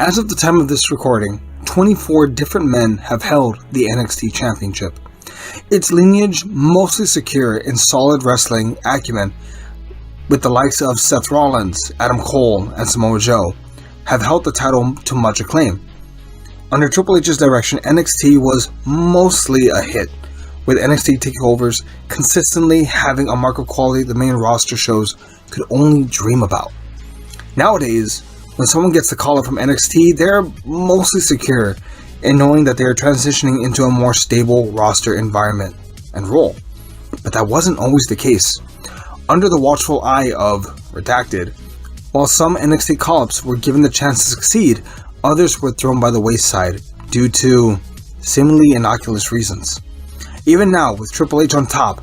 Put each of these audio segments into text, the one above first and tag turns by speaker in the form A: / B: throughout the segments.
A: As of the time of this recording, 24 different men have held the NXT Championship. Its lineage mostly secure in solid wrestling acumen, with the likes of Seth Rollins, Adam Cole, and Samoa Joe, have held the title to much acclaim. Under Triple H's direction, NXT was mostly a hit, with NXT takeovers consistently having a mark of quality the main roster shows could only dream about. Nowadays, when someone gets the call up from NXT, they're mostly secure in knowing that they are transitioning into a more stable roster environment and role. But that wasn't always the case. Under the watchful eye of Redacted, while some NXT call-ups were given the chance to succeed, others were thrown by the wayside due to seemingly innocuous reasons. Even now, with Triple H on top,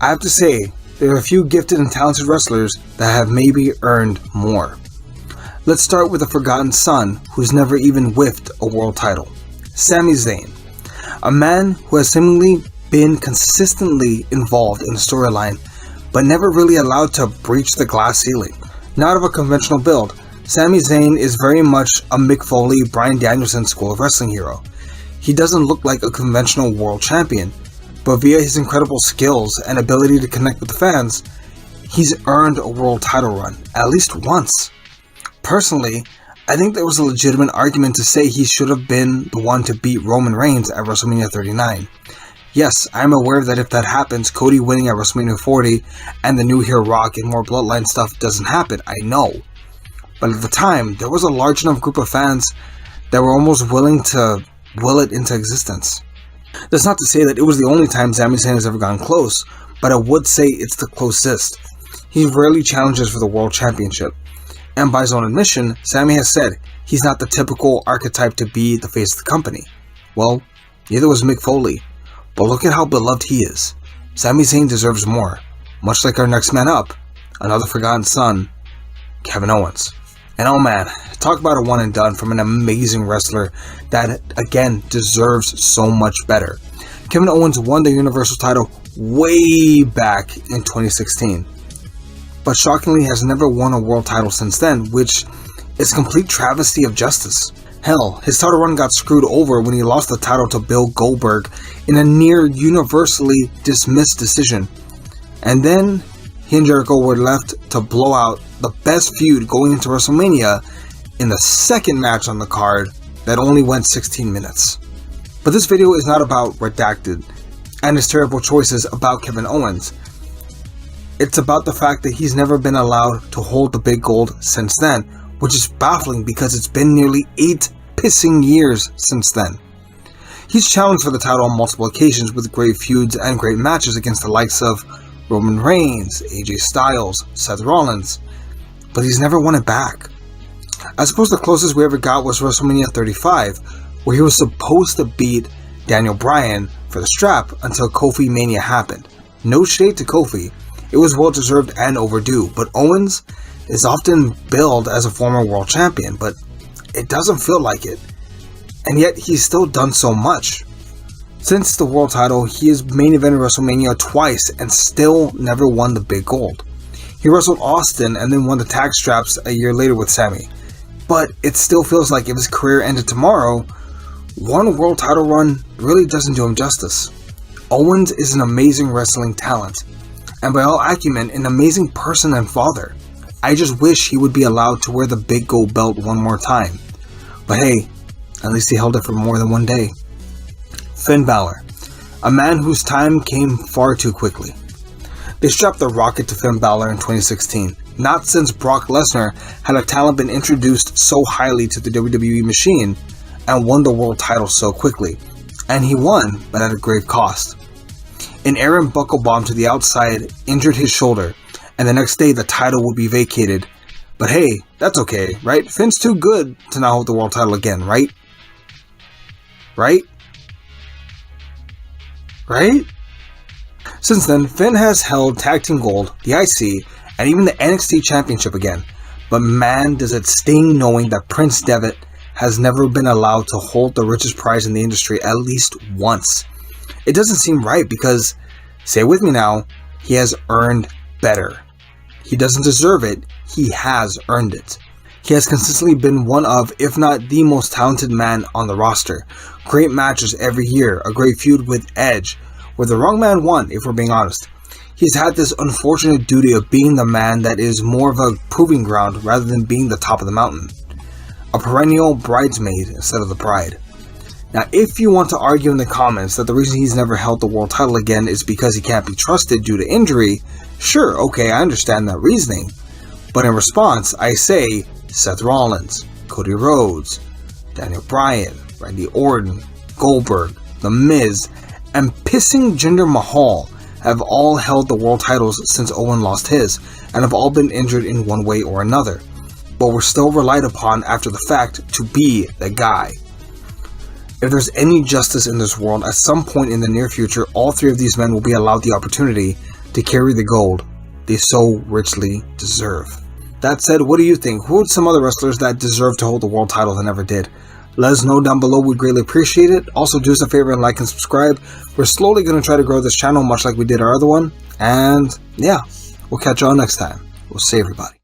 A: I have to say there are a few gifted and talented wrestlers that have maybe earned more. Let's start with the forgotten son who's never even whiffed a world title. Sami Zayn, a man who has seemingly been consistently involved in the storyline, but never really allowed to breach the glass ceiling. Not of a conventional build, Sami Zayn is very much a Mick Foley, Bryan Danielson School of Wrestling hero. He doesn't look like a conventional world champion, but via his incredible skills and ability to connect with the fans, he's earned a world title run, at least once. Personally, I think there was a legitimate argument to say he should have been the one to beat Roman Reigns at WrestleMania 39. Yes, I am aware that if that happens, Cody winning at WrestleMania 40 and the new Hero Rock and more Bloodline stuff doesn't happen, I know. But at the time, there was a large enough group of fans that were almost willing to will it into existence. That's not to say that it was the only time Sami Zayn has ever gone close, but I would say it's the closest. He rarely challenges for the World Championship. And by his own admission, Sami has said he's not the typical archetype to be the face of the company. Well, neither was Mick Foley. But look at how beloved he is. Sami Zayn deserves more. Much like our next man up, another forgotten son, Kevin Owens. And oh man, talk about a one and done from an amazing wrestler that, again, deserves so much better. Kevin Owens won the Universal title way back in 2016. But shockingly has never won a world title since then, which is a complete travesty of justice. Hell, his title run got screwed over when he lost the title to Bill Goldberg in a near universally dismissed decision. And then he and Jericho were left to blow out the best feud going into WrestleMania in the second match on the card that only went 16 minutes. But this video is not about Redacted and his terrible choices about Kevin Owens. It's about the fact that he's never been allowed to hold the big gold since then, which is baffling because it's been nearly 8 pissing years since then. He's challenged for the title on multiple occasions with great feuds and great matches against the likes of Roman Reigns, AJ Styles, Seth Rollins, but he's never won it back. I suppose the closest we ever got was WrestleMania 35, where he was supposed to beat Daniel Bryan for the strap until Kofi Mania happened. No shade to Kofi, it was well deserved and overdue, but Owens is often billed as a former world champion, but it doesn't feel like it, and yet he's still done so much. Since the world title, he has main evented WrestleMania twice and still never won the big gold. He wrestled Austin and then won the tag straps a year later with Sami, but it still feels like if his career ended tomorrow, one world title run really doesn't do him justice. Owens is an amazing wrestling talent, and by all acumen, an amazing person and father. I just wish he would be allowed to wear the big gold belt one more time. But hey, at least he held it for more than one day. Finn Balor, a man whose time came far too quickly. They strapped the rocket to Finn Balor in 2016, not since Brock Lesnar had a talent been introduced so highly to the WWE machine and won the world title so quickly. And he won, but at a grave cost. An Aaron buckle bomb to the outside injured his shoulder, and the next day the title would be vacated. But hey, that's okay, right? Finn's too good to not hold the world title again, right? Right? Right? Since then, Finn has held Tag Team Gold, the IC, and even the NXT Championship again. But man, does it sting knowing that Prince Devitt has never been allowed to hold the richest prize in the industry at least once. It doesn't seem right because, say it with me now, he has earned better. He doesn't deserve it, he has earned it. He has consistently been one of, if not the most talented man on the roster. Great matches every year, a great feud with Edge, where the wrong man won, if we're being honest. He's had this unfortunate duty of being the man that is more of a proving ground rather than being the top of the mountain. A perennial bridesmaid instead of the bride. Now, if you want to argue in the comments that the reason he's never held the world title again is because he can't be trusted due to injury, sure, okay, I understand that reasoning. But in response, I say Seth Rollins, Cody Rhodes, Daniel Bryan, Randy Orton, Goldberg, The Miz, and pissing Jinder Mahal have all held the world titles since Owen lost his, and have all been injured in one way or another, but were still relied upon after the fact to be the guy. If there's any justice in this world, at some point in the near future, all three of these men will be allowed the opportunity to carry the gold they so richly deserve. That said, what do you think? Who are some other wrestlers that deserve to hold the world title that never did? Let us know down below, we'd greatly appreciate it. Also, do us a favor and like and subscribe. We're slowly going to try to grow this channel much like we did our other one. And yeah, we'll catch y'all next time. We'll see everybody.